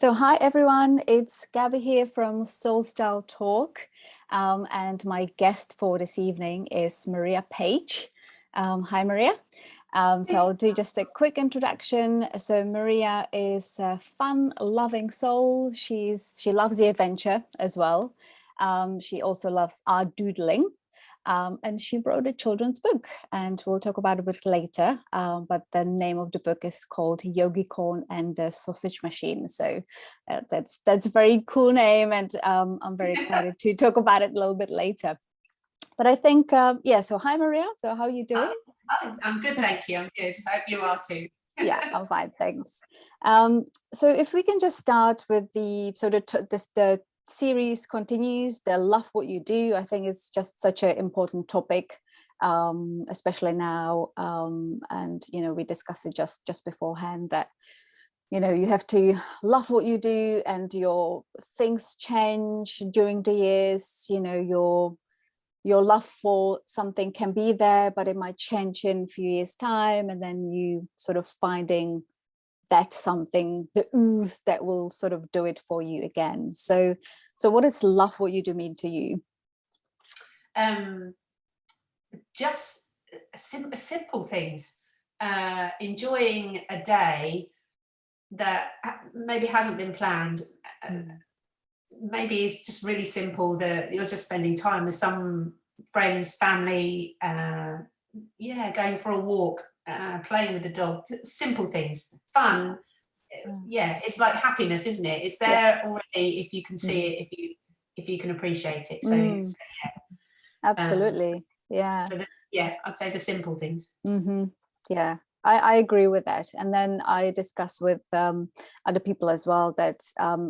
So hi everyone, it's Gabby here from Soul Style Talk, and my guest for this evening is Maria Page. Hi Maria. So I'll do just a quick introduction. So Maria is a fun-loving soul. She loves the adventure as well. She also loves art doodling. And she wrote a children's book, and we'll talk about it a bit later. But the name of the book is called Yogicorn and the Sausage Machine. So that's a very cool name, and I'm very excited to talk about it a little bit later. But I think, yeah. So hi, Maria. So how are you doing? I'm good, thank you. I'm good. Hope you are too. Yeah, I'm fine, thanks. So if we can just start with the series continues, they love what you do. I think it's just such an important topic, especially now, and we discussed it just beforehand that you have to love what you do, and your things change during the years. Your love for something can be there, but it might change in a few years time, and then you sort of finding that something, the ooze that will sort of do it for you again. So what does love what you do mean to you? Just simple things. Enjoying a day that maybe hasn't been planned. Maybe it's just really simple that you're just spending time with some friends, family, going for a walk, playing with the dog. Simple things, fun. Yeah, it's like happiness, isn't it? It's there already if you can see it, if you can appreciate it. So yeah, absolutely. I'd say the simple things. Yeah, I agree with that. And then I discuss with other people as well that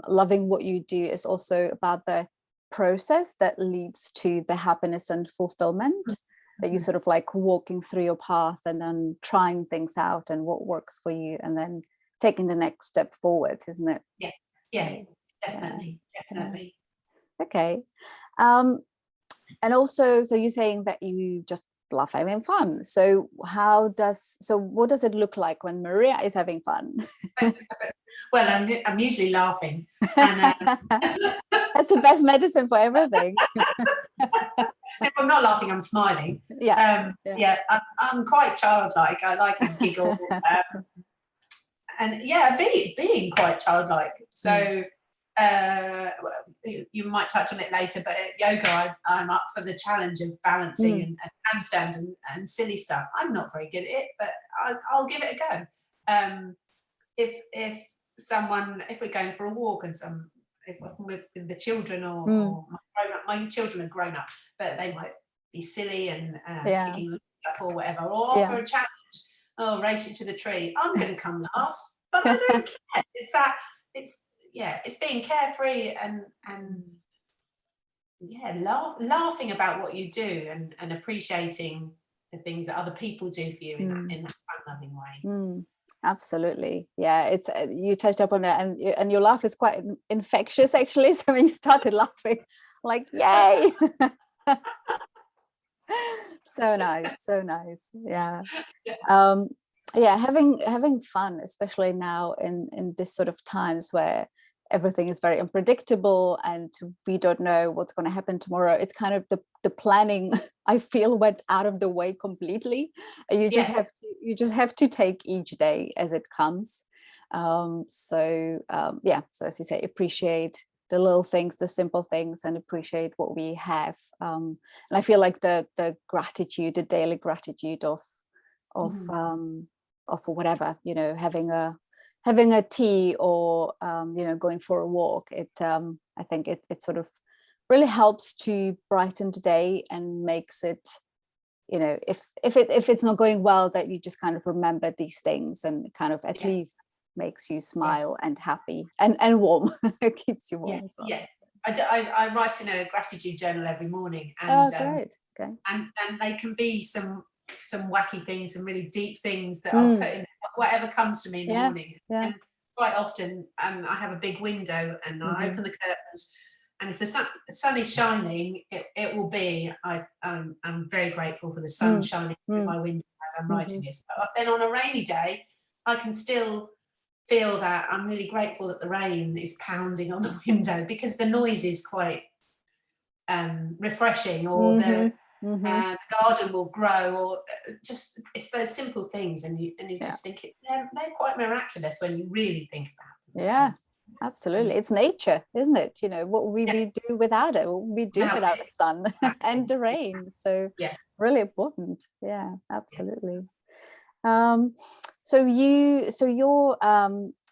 loving what you do is also about the process that leads to the happiness and fulfillment, that you sort of like walking through your path and then trying things out and what works for you, and then taking the next step forward, isn't it? Yeah, definitely. Okay. And also, so you're saying that you just love having fun. So what does it look like when Maria is having fun? Well, I'm usually laughing. And, that's the best medicine for everything. If I'm not laughing, I'm smiling. I'm quite childlike. I like a giggle. And being quite childlike. So you might touch on it later, but at yoga, I'm up for the challenge of balancing and handstands and silly stuff. I'm not very good at it, but I'll give it a go. If we're going for a walk and if with the children or my children are grown up, but they might be silly and kicking up or whatever, or for a challenge. Oh, race it to the tree. I'm going to come last, but I don't care. It's being carefree and laughing about what you do and appreciating the things that other people do for you in that fun-loving way. Absolutely. Yeah, it's you touched up on it, and your laugh is quite infectious actually. So when you started laughing, like yay. So nice. Yeah. Having fun, especially now in this sort of times where everything is very unpredictable and we don't know what's going to happen tomorrow. It's kind of the planning, I feel, went out of the way completely. You just have to take each day as it comes. So as you say, appreciate the little things, the simple things, and appreciate what we have. And I feel like the gratitude, the daily gratitude of whatever, having a tea or going for a walk. I think it sort of really helps to brighten the day and makes it, if it's not going well, that you just kind of remember these things and kind of at least makes you smile and happy and warm. It keeps you warm as well. I write in a gratitude journal every morning, and great. Okay. And they can be some wacky things, some really deep things that I'll put in whatever comes to me in the morning. And quite often, I have a big window and I open the curtains, and if the sun is shining, it will be, I'm very grateful for the sun shining through my window as I'm writing this. But then on a rainy day, I can still feel that I'm really grateful that the rain is pounding on the window, because the noise is quite refreshing, or the garden will grow, or just, it's those simple things, and you just think they're quite miraculous when you really think about them. Yeah, absolutely. It's nature, isn't it? You know, what we do without it, what we do without the sun and the rain. So really important. Yeah, absolutely. So your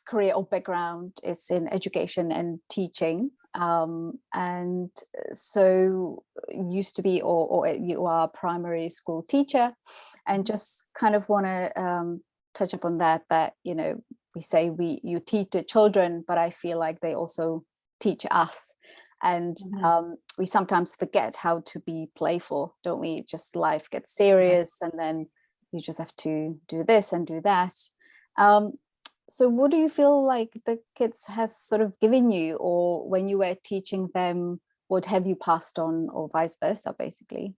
career or background is in education and teaching, and so used to be, or you are a primary school teacher, and just kind of want to touch upon that you know, we say you teach the children, but I feel like they also teach us, and we sometimes forget how to be playful, don't we? Just life gets serious, and then you just have to do this and do that. So what do you feel like the kids has sort of given you, or when you were teaching them, what have you passed on, or vice versa, basically?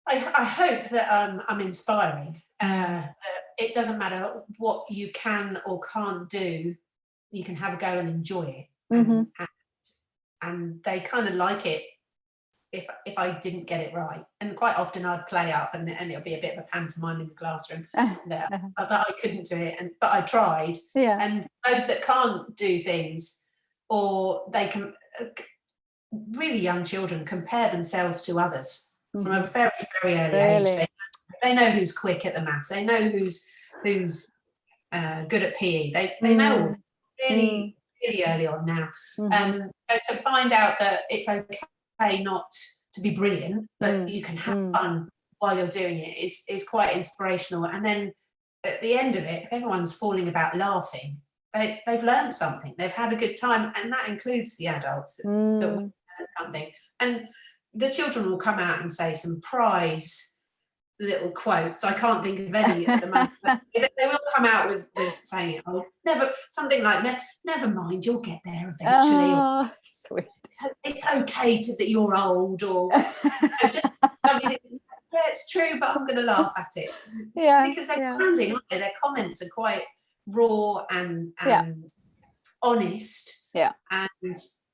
I hope that I'm inspiring. It doesn't matter what you can or can't do, you can have a go and enjoy it. And they kind of like it if I didn't get it right. And quite often I'd play up, and it'll be a bit of a pantomime in the classroom that I couldn't do it, but I tried. And those that can't do things, or they can, really young children compare themselves to others from a very, very early age. They know who's quick at the maths. They know who's good at PE. They know really, really early on now. So to find out that it's okay not to be brilliant, but you can have fun while you're doing it is quite inspirational. And then at the end of it, if everyone's falling about laughing, they've learned something. They've had a good time, and that includes the adults that will learn something. And the children will come out and say some prize little quotes. I can't think of any at the moment, but they will come out with saying, "Oh, something like never mind, you'll get there eventually." Oh, sweet. It's okay that you're old, or I mean, it's true, but I'm going to laugh at it. Because they're grounding, aren't they? Their comments are quite raw and honest. And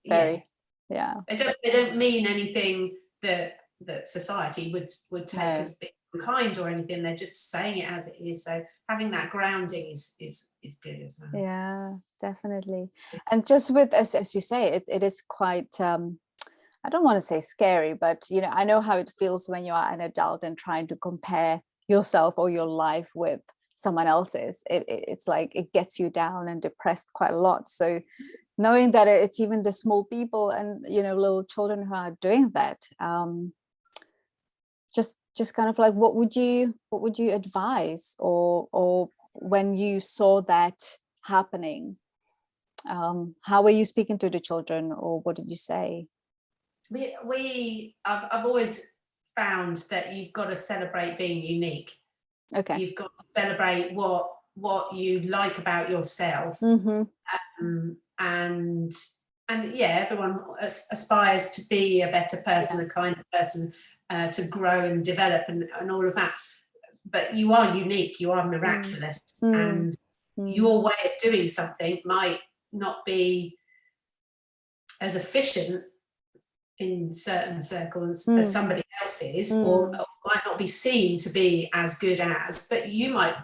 very. They don't mean anything that society would take as being unkind or anything. They're just saying it as it is. So having that grounding is good as well. Yeah, definitely. And just with, as you say, it is quite I don't want to say scary, but you know, I know how it feels when you are an adult and trying to compare yourself or your life with someone else's. It's like it gets you down and depressed quite a lot. So knowing that it's even the small people and, you know, little children who are doing that, just kind of like, what would you advise, or when you saw that happening, how were you speaking to the children, or what did you say? I've always found that you've got to celebrate being unique. You've got to celebrate what you like about yourself. And everyone aspires to be a better person, a kinder person, to grow and develop and all of that. But you are unique, you are miraculous, and your way of doing something might not be as efficient in certain circles as somebody else's, or might not be seen to be as good as, but you might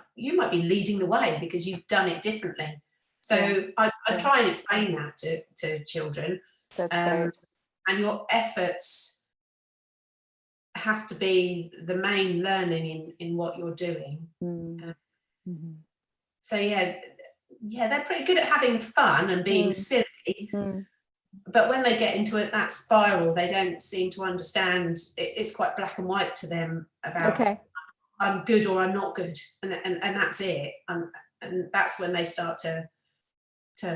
be leading the way because you've done it differently. So I try and explain that to children. That's great. And your efforts have to be the main learning in what you're doing. So they're pretty good at having fun and being silly. But when they get into that spiral, they don't seem to understand. It's quite black and white to them about I'm good or I'm not good, and that's it. And that's when they start to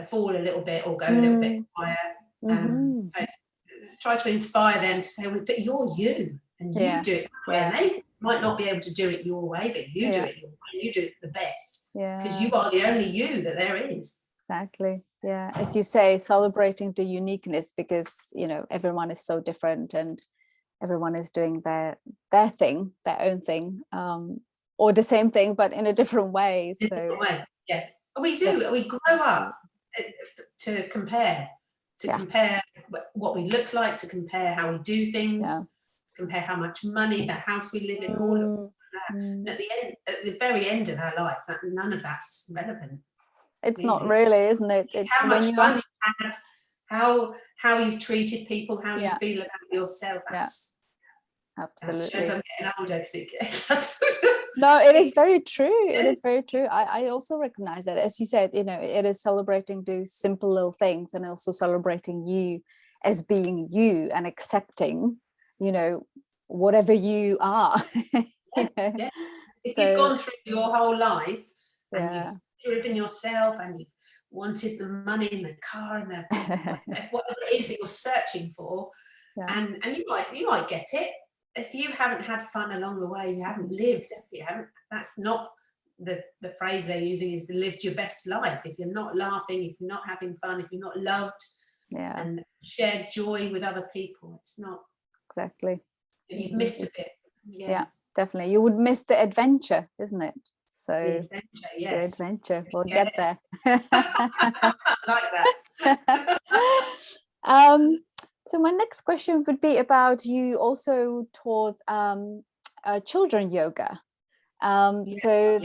fall a little bit or go a little bit quiet. So try to inspire them to say, well, but you're you, and you do it that way. And they might not be able to do it your way, but you do it your way. You do it the best, because you are the only you that there is. Exactly. Yeah, as you say, celebrating the uniqueness, because you know everyone is so different and everyone is doing their own thing, or the same thing but in a different way. So We do. We grow up to compare, what we look like, to compare how we do things, compare how much money, the house we live in, all of that. And at the very end of our life, none of that's relevant. It's not really, isn't it? It's how much fun you've had, how you've treated people, how you feel about yourself. Absolutely. That shows I'm getting older. No, it is very true. It is very true. I also recognize that, as you said, it is celebrating those simple little things, and also celebrating you as being you and accepting, whatever you are. If you've gone through your whole life and you've driven yourself and you've wanted the money in the car and whatever it is that you're searching for, and you might get it. If you haven't had fun along the way, you haven't lived. That's not the phrase they're using, is lived your best life. If you're not laughing, if you're not having fun, if you're not loved and shared joy with other people, it's not exactly. You've missed a bit. Yeah, definitely. You would miss the adventure, isn't it? So the adventure, yes. The adventure. We'll get there. I like that. So my next question would be about, you also taught children yoga. So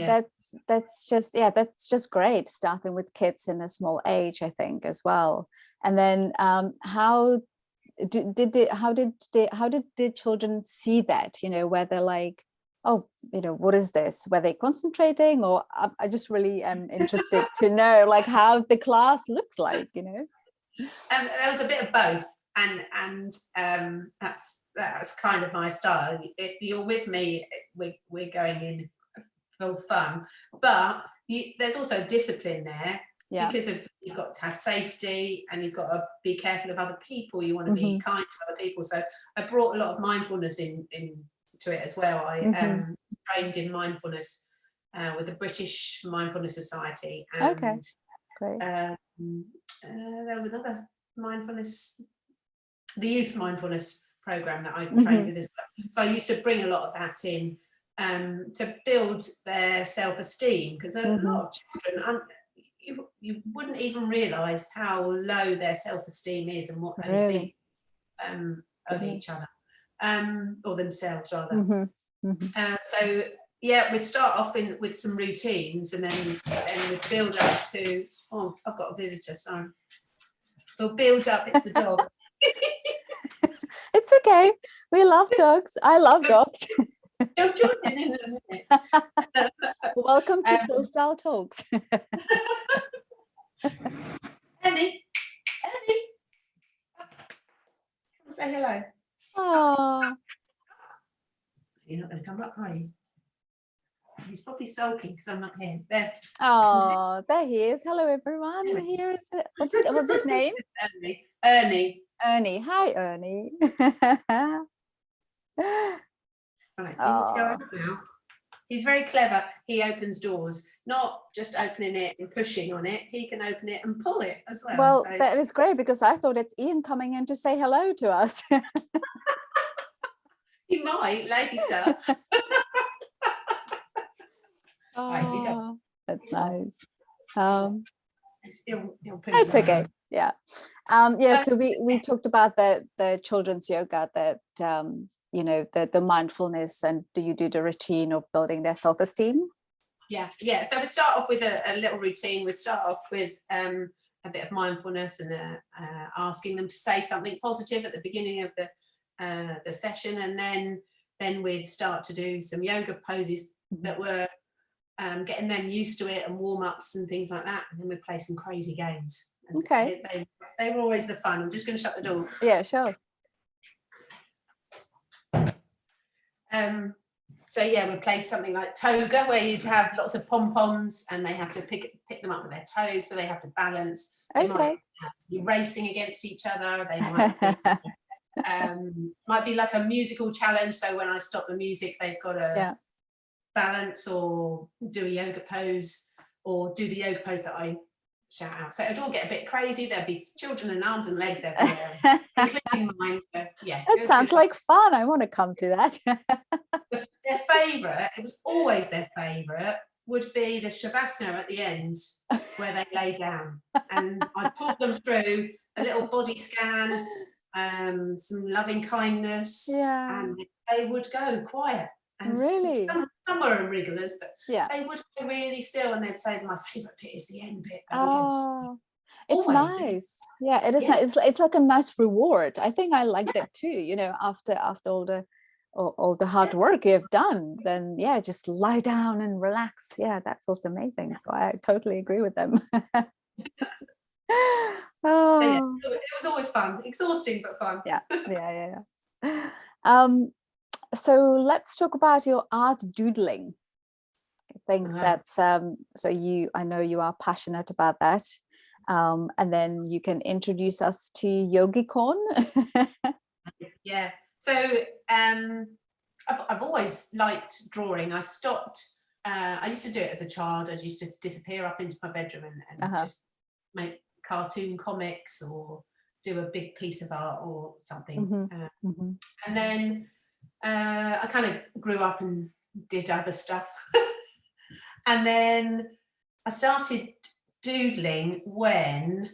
that's just great, starting with kids in a small age, I think, as well. And then how did the children see that? Where they're like, oh, what is this? Were they concentrating? Or I just really am interested to know, like, how the class looks like. There was a bit of both. And that's kind of my style. If you're with me, we're going in full fun, but there's also discipline there, because you've got to have safety, and you've got to be careful of other people. You want to be kind to other people. So I brought a lot of mindfulness into it as well. I trained in mindfulness with the British Mindfulness Society. And, great. There was another mindfulness, the youth mindfulness program that I trained with as well. So I used to bring a lot of that in to build their self-esteem, because a lot of children, you wouldn't even realise how low their self-esteem is and what they think of each other, or themselves rather. So we'd start off with some routines, and then we'd build up to, I've got a visitor, sorry. We'll build up, it's the dog. It's okay. We love dogs. I love dogs. He'll join in a minute. Welcome to Soul Style Talks. Earnie. Say hello. Oh. You're not going to come up, are you? He's probably sulking because I'm not here. There. Oh, there he is. Hello, everyone. Here is it. What's his name? Earnie. Earnie. Hi, Earnie. Right, he wants to go out now. He's very clever. He opens doors, not just opening it and pushing on it. He can open it and pull it as well. Well, that is great, because I thought it's Ian coming in to say hello to us. He might later. Oh, that's nice. It's okay. Yeah. So we talked about the children's yoga, that the mindfulness, and do you do the routine of building their self-esteem? Yeah. So we'd start off with a little routine. We'd start off with a bit of mindfulness, and asking them to say something positive at the beginning of the session, and then we'd start to do some yoga poses that were getting them used to it, and warm-ups and things like that, and then we'd play some crazy games. And they were always the fun. I'm just going to shut the door. Yeah, sure. So we'd play something like toga, where you'd have lots of pom-poms, and they have to pick them up with their toes, so they have to balance. They might be racing against each other. They might be like a musical challenge, so when I stop the music, they've got to balance or do a yoga pose, or do the yoga pose that I shout out. So it'd all get a bit crazy. There'd be children and arms and legs everywhere, including mine. So, that sounds like fun. I want to come to that. Their favourite, it was always their favourite, would be the shavasana at the end, where they lay down, and I taught them through a little body scan, some loving kindness, and they would go quiet. And Really? some were wrigglers, but Yeah. they would go really still, and they'd say, my favourite bit is the end bit. Oh, it's Always. nice. Yeah, it is nice. It's like a nice reward. I think I liked it too, you know, after all the hard work you've done, then just lie down and relax. Yeah, that's also amazing. So I totally agree with them. So, it was always fun, exhausting but fun. Yeah. So let's talk about your art doodling. I think that's so I know you are passionate about that. And then you can introduce us to Yogicorn. Yeah. So I've always liked drawing. I stopped. I used to do it as a child. I used to disappear up into my bedroom and just make cartoon comics or do a big piece of art or something. And then I kind of grew up and did other stuff. And then I started doodling when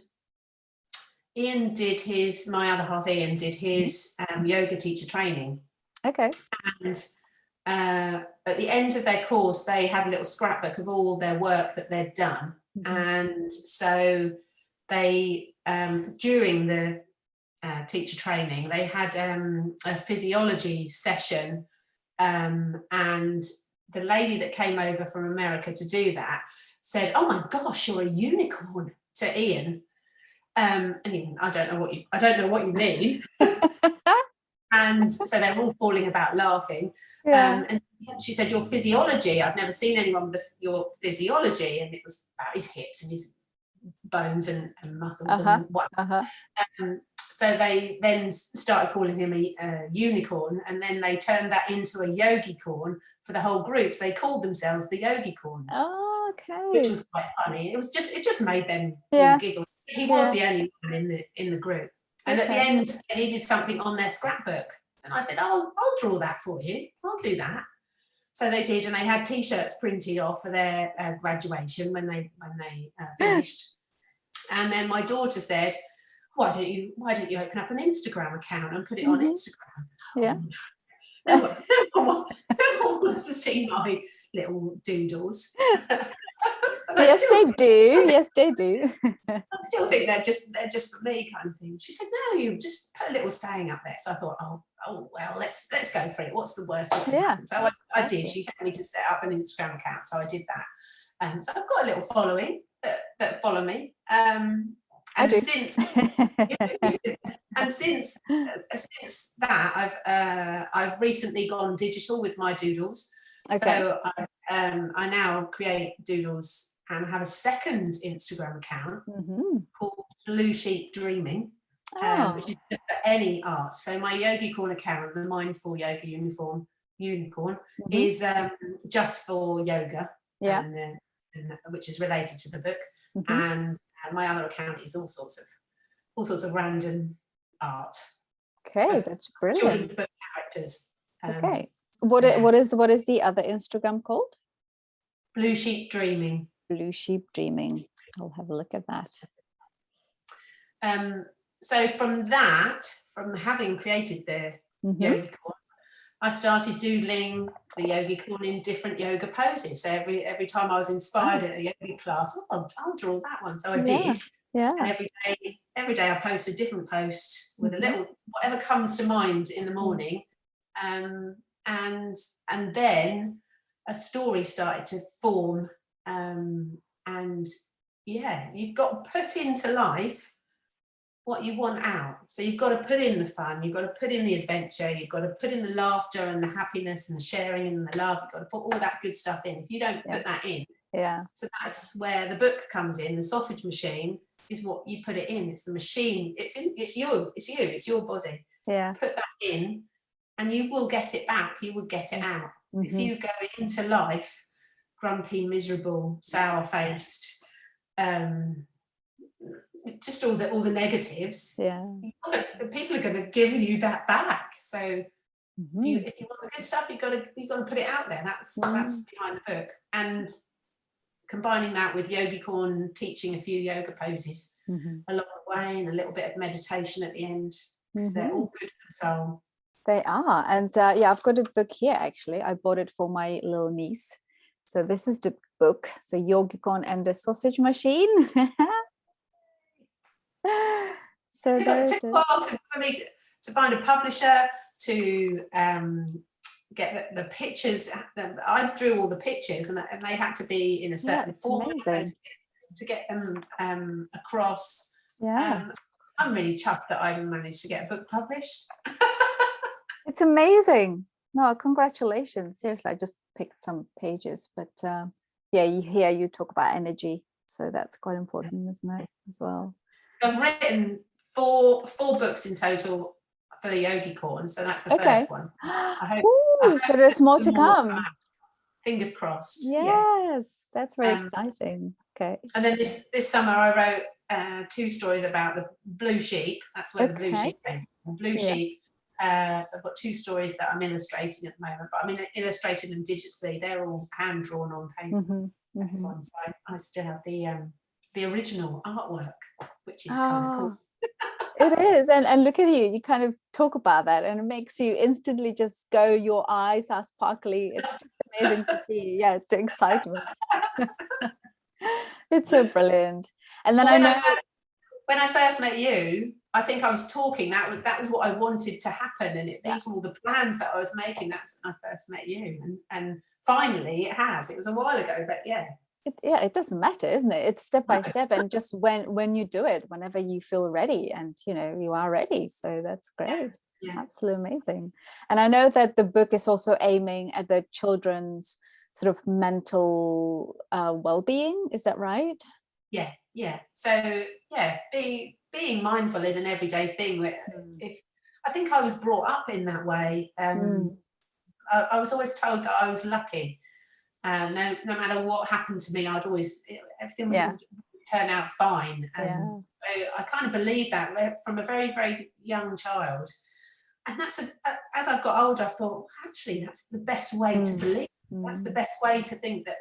my other half Ian did his yoga teacher training. Okay. And at the end of their course, they had a little scrapbook of all their work that they'd done. And so they, during the teacher training, they had a physiology session, and the lady that came over from America to do that said, "Oh my gosh, you're a unicorn," to Ian. And Ian, I don't know what you mean. And so they're all falling about laughing. And she said, "Your physiology, I've never seen anyone with your physiology." And it was about his hips and his bones and muscles and whatnot. So they then started calling him a unicorn, and then they turned that into a yogicorn for the whole group. So they called themselves the Yogicorns. Oh, okay. Which was quite funny. It just made them all giggle. He was the only one in the group. And at the end, they needed something on their scrapbook. And I said, "Oh, I'll draw that for you. I'll do that." So they did, and they had T-shirts printed off for their graduation when they finished. And then my daughter said, why don't you open up an Instagram account and put it on Instagram? Yeah. No one wants to see my little doodles. Yes, they do. I still think they're just for me, kind of thing. She said, "No, you just put a little saying up there." So I thought, oh well, let's go for it. What's the worst that can happen? So I did. She had me to set up an Instagram account, so I did that. So I've got a little following that follow me. I do. Since that, I've recently gone digital with my doodles. So I now create doodles and have a second Instagram account called Blue Sheep Dreaming, which is just for any art. So my Yogicorn account, the Mindful Yoga Unicorn, is just for yoga, and which is related to the book. And my other account is all sorts of random art. Okay, that's brilliant. Children's book characters. Okay. What is the other Instagram called? Blue Sheep Dreaming. Blue Sheep Dreaming. I'll have a look at that. So from having created the Yogicorn, I started doodling the Yogicorn in different yoga poses. So every time I was inspired at a yoga class, I'll draw that one. So I did. Yeah. And every day I post a different post with a little whatever comes to mind in the morning. And then a story started to form. And you've got to put into life what you want out. So you've got to put in the fun, you've got to put in the adventure, you've got to put in the laughter and the happiness and the sharing and the love. You've got to put all that good stuff in. If you don't put that in, so that's where the book comes in. The sausage machine is what you put it in. It's the machine. It's you. It's your body. Yeah. Put that in, and you will get it back. You will get it out. If you go into life grumpy, miserable, sour-faced, just all the negatives, people are going to give you that back. So if you want the good stuff, you've got to put it out there. That's behind the book. And combining that with Yogicorn, teaching a few yoga poses along the way, and a little bit of meditation at the end, because they're all good for the soul. They are. And yeah, I've got a book here, actually. I bought it for my little niece. So this is the book. So Yogicorn and the Sausage Machine. So it took a while for me to find a publisher, to get the pictures. I drew all the pictures, and they had to be in a certain format, so to get them across. I'm really chuffed that I managed to get a book published. It's amazing. No, congratulations. Seriously, I just picked some pages, but yeah, you talk about energy, so that's quite important, isn't it, as well? I've written four books in total for the Yogicorn, so that's the first one. I hope so there's more to come. Fingers crossed. Yes, that's very exciting. Okay. And then this summer I wrote 2 stories about the blue sheep. That's where the blue sheep came from. The blue sheep. So I've got 2 stories that I'm illustrating at the moment, but I'm illustrating them digitally. They're all hand drawn on paper. So I still have the original artwork, which is kind of cool. It is, and look at you kind of talk about that, and it makes you instantly just go, your eyes are sparkly. It's just amazing to see. Yeah, the excitement. It's so brilliant. And then when I first met you, I think I was talking, that was what I wanted to happen, and these were all the plans that I was making. That's when I first met you, and finally it has. It was a while ago, but it doesn't matter, isn't it? It's step by step, and just when you do it, whenever you feel ready, and you are ready. So that's great. Absolutely amazing. And I know that the book is also aiming at the children's sort of mental well-being. Is that right? Yeah. So being mindful is an everyday thing. If I think I was brought up in that way. I was always told that I was lucky. No matter what happened to me, everything would turn out fine. So I kind of believed that from a very, very young child. And that's as I've got older, I thought, actually, that's the best way to believe. That's the best way to think that,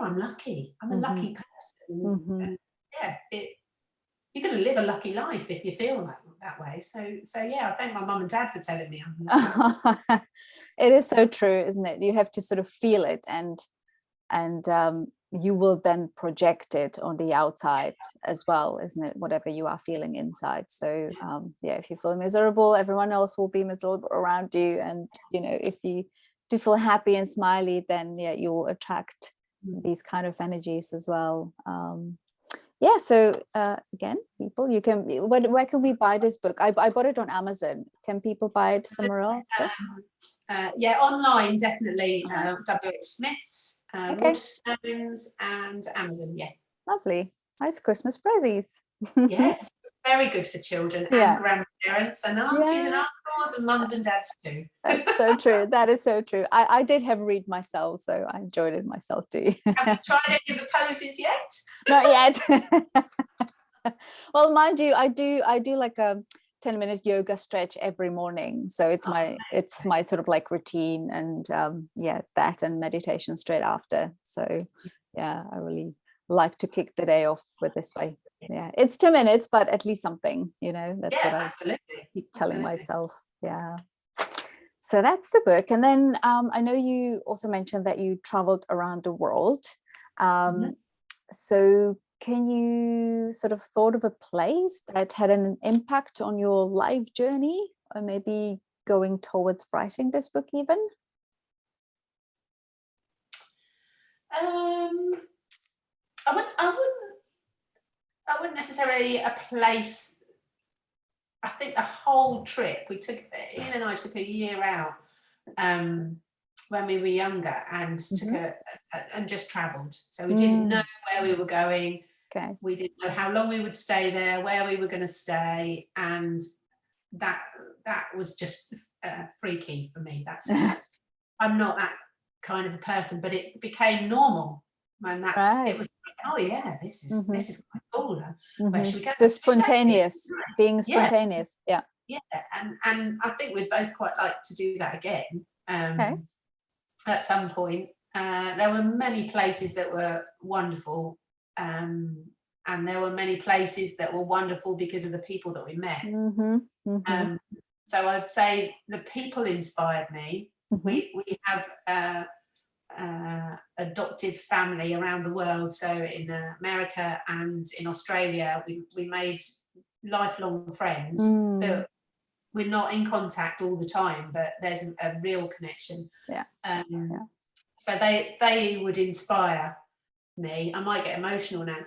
I'm lucky. I'm a lucky person. And you're going to live a lucky life if you feel that way. So I thank my mum and dad for telling me I'm lucky. It is so true, isn't it? You have to sort of feel it, and you will then project it on the outside as well, isn't it? Whatever you are feeling inside. So if you feel miserable, everyone else will be miserable around you. And if you do feel happy and smiley, then you'll attract these kind of energies as well. So again, people, you can, where can we buy this book? I bought it on Amazon. Can people buy it somewhere else? Online, definitely. W.H. Smith's, Waterstones, and Amazon. Lovely. Nice Christmas prezzies. Yes, very good for children and grandparents and aunties and uncles and mums and dads too. That's so true. That is so true. I did have a read myself, so I enjoyed it myself too. Have you tried any of the poses yet? Not yet. Well, mind you, I do like a 10-minute yoga stretch every morning. So it's my sort of like routine, and that and meditation straight after. So I really like to kick the day off with this way. It's 2 minutes, but at least something, that's what I keep telling myself. So that's the book. And then I know you also mentioned that you traveled around the world. So can you sort of thought of a place that had an impact on your life journey, or maybe going towards writing this book even? I wouldn't necessarily a place. I think the whole trip Ian and I took a year out when we were younger, and and just travelled. So we didn't know where we were going. We didn't know how long we would stay there, where we were going to stay, and that was just freaky for me. That's just I'm not that kind of a person, but it became normal. And it was like, this is quite cool. Where should we go? The spontaneous, being spontaneous. Yeah. And I think we'd both quite like to do that again at some point. there were many places that were wonderful, and there were many places that were wonderful because of the people that we met. So I'd say the people inspired me. We have adopted family around the world, so in America and in Australia we made lifelong friends that we're not in contact all the time, but there's a real connection. So they would inspire me. I might get emotional now.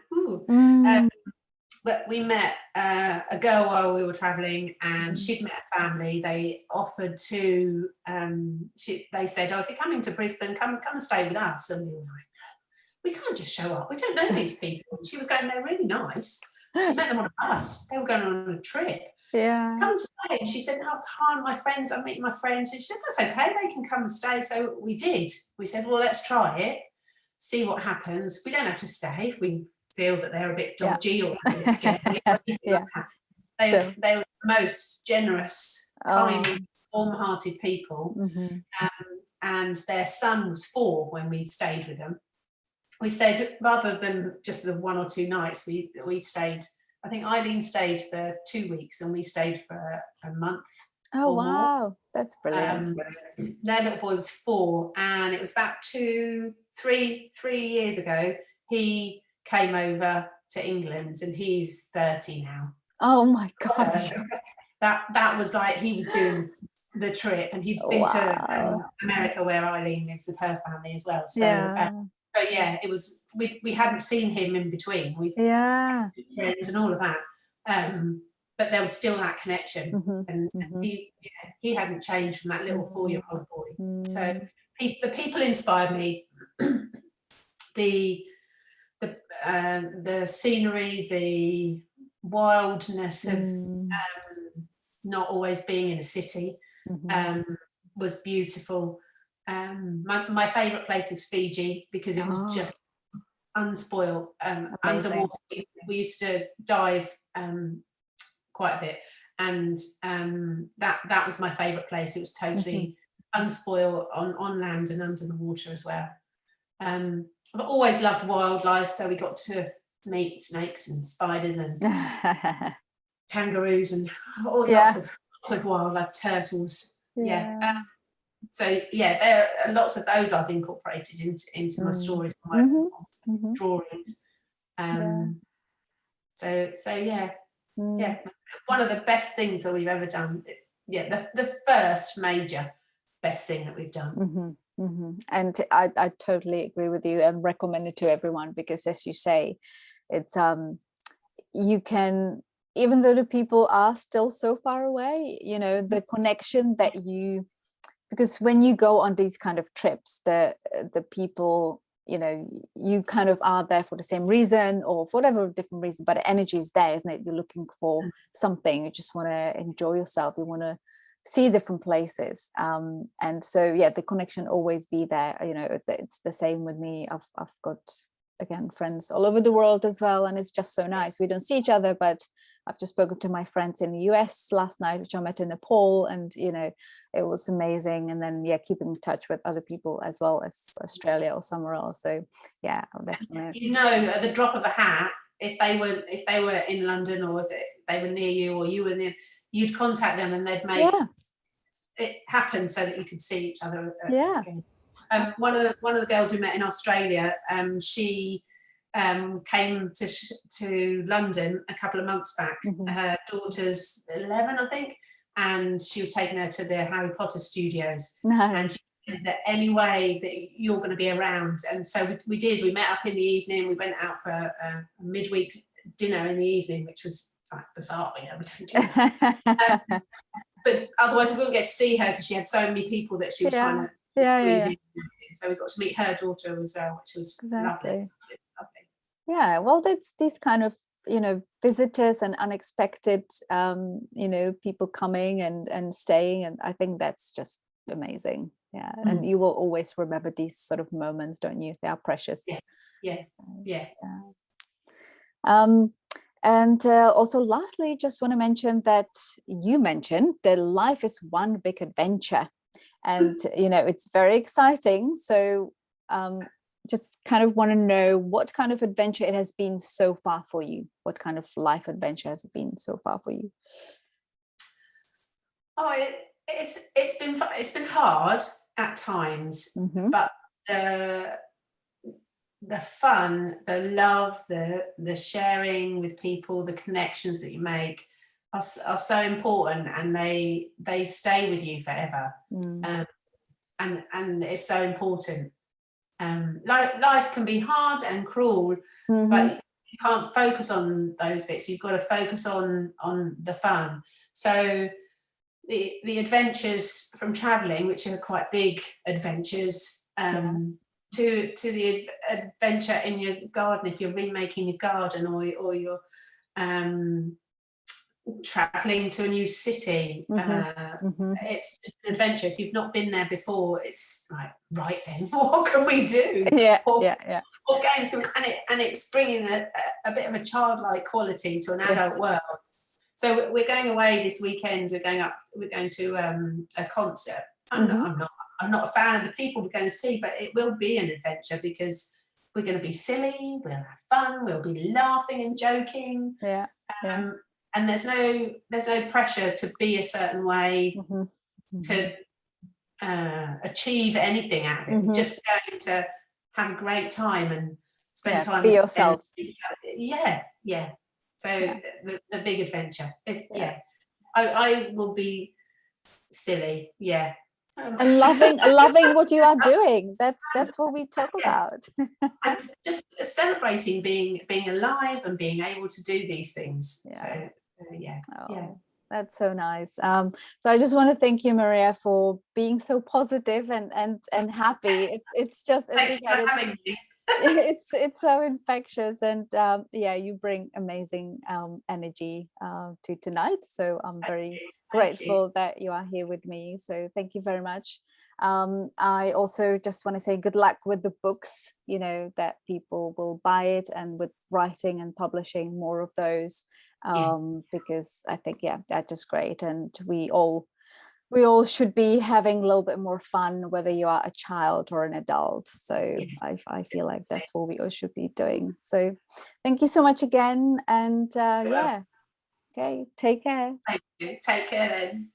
But we met a girl while we were traveling, and she'd met a family. They offered to, they said, oh, if you're coming to Brisbane, come and stay with us. And we were like, we can't just show up. We don't know these people. And she was going, they're really nice. She met them on a bus. They were going on a trip. Yeah. Come and stay. And she said, no, I can't. My friends, I'm meeting my friends. And she said, that's okay. They can come and stay. So we did. We said, well, let's try it. See what happens. We don't have to stay if we feel that they're a bit dodgy or a bit scary. They were the most generous, kind, warm-hearted people. And their son was 4 when we stayed with them. We stayed, rather than just the 1 or 2 nights, we stayed, I think Eileen stayed for 2 weeks and we stayed for a month. Oh, wow. More. That's brilliant. Their little boy was 4, and it was about 3 years ago, he came over to England, and he's 30 now. Oh my gosh. So that was like, he was doing the trip, and he'd been to America where Eileen lives with her family as well. So yeah, it was, we hadn't seen him in between. We've friends and all of that. But there was still that connection, and he hadn't changed from that little 4-year-old boy. So the people inspired me. The scenery, the wildness of not always being in a city was beautiful. My favourite place is Fiji, because it was just unspoiled. Underwater, we used to dive quite a bit, and that was my favourite place. It was totally unspoiled on land and under the water as well. I've always loved wildlife, so we got to meet snakes and spiders and kangaroos and lots of wildlife, turtles. So there are lots of those I've incorporated into my stories, my drawings. One of the best things that we've ever done. The first major best thing that we've done. And I totally agree with you, and recommend it to everyone, because as you say, it's you can, even though the people are still so far away, the connection that because when you go on these kind of trips, the people, you kind of are there for the same reason, or for whatever different reason, but the energy is there, isn't it? You're looking for something, you just want to enjoy yourself, you want to see different places, and so the connection always be there. It's the same with me. I've got, again, friends all over the world as well, and it's just so nice. We don't see each other, but I've just spoken to my friends in the US last night, which I met in Nepal, and it was amazing. And then keeping in touch with other people as well, as Australia or somewhere else. So I'll definitely, at the drop of a hat, if they were in London, or if they were near you, or you were near, you'd contact them, and they'd make it happen so that you could see each other again. One of the girls we met in Australia, she came to London a couple of months back. Her daughter's 11, I think, and she was taking her to the Harry Potter studios. And she said that any way that you're going to be around, and so we did. We met up in the evening. We went out for a midweek dinner in the evening, which was bizarre. We don't do that. But otherwise we wouldn't get to see her, because she had so many people that she was trying to squeeze in. So we got to meet her daughter as well, which was lovely. Yeah, well, that's these kind of visitors and unexpected people coming and staying, and I think that's just amazing. And you will always remember these sort of moments, don't you? They are precious. And also, lastly, just want to mention that you mentioned that life is one big adventure, and it's very exciting. So just kind of want to know what kind of adventure it has been so far for you. What kind of life adventure has it been so far for you? Oh, it's been hard at times, but the fun, the love, the sharing with people, the connections that you make are so important, and they stay with you forever. And it's so important. Life can be hard and cruel, but you can't focus on those bits. You've got to focus on the fun. So the adventures from traveling, which are quite big adventures, to the adventure in your garden, if you're remaking your garden, or you're traveling to a new city. It's just an adventure. If you've not been there before, it's like, right then, what can we do? Or going to, and it's bringing a bit of a childlike quality to an adult world. So we're going away this weekend. We're going to a concert. I'm not a fan of the people we're going to see, but it will be an adventure because we're going to be silly, we'll have fun, we'll be laughing and joking. And there's no pressure to be a certain way, to achieve anything out of it. We're just going to have a great time and spend time be with yourselves. So the big adventure. I will be silly, and loving what you are doing. That's what we talk about. And just celebrating being alive and being able to do these things. That's so nice. So I just want to thank you, Maria, for being so positive and happy. It's just, as you said, it's so infectious, and you bring amazing energy to tonight. So I'm very grateful that you are here with me. So thank you very much. I also just want to say good luck with the books, that people will buy it, and with writing and publishing more of those, because I think that's just great, and we all should be having a little bit more fun, whether you are a child or an adult. So I feel like that's what we all should be doing. So thank you so much again, and okay, take care. Thank you. Take care then.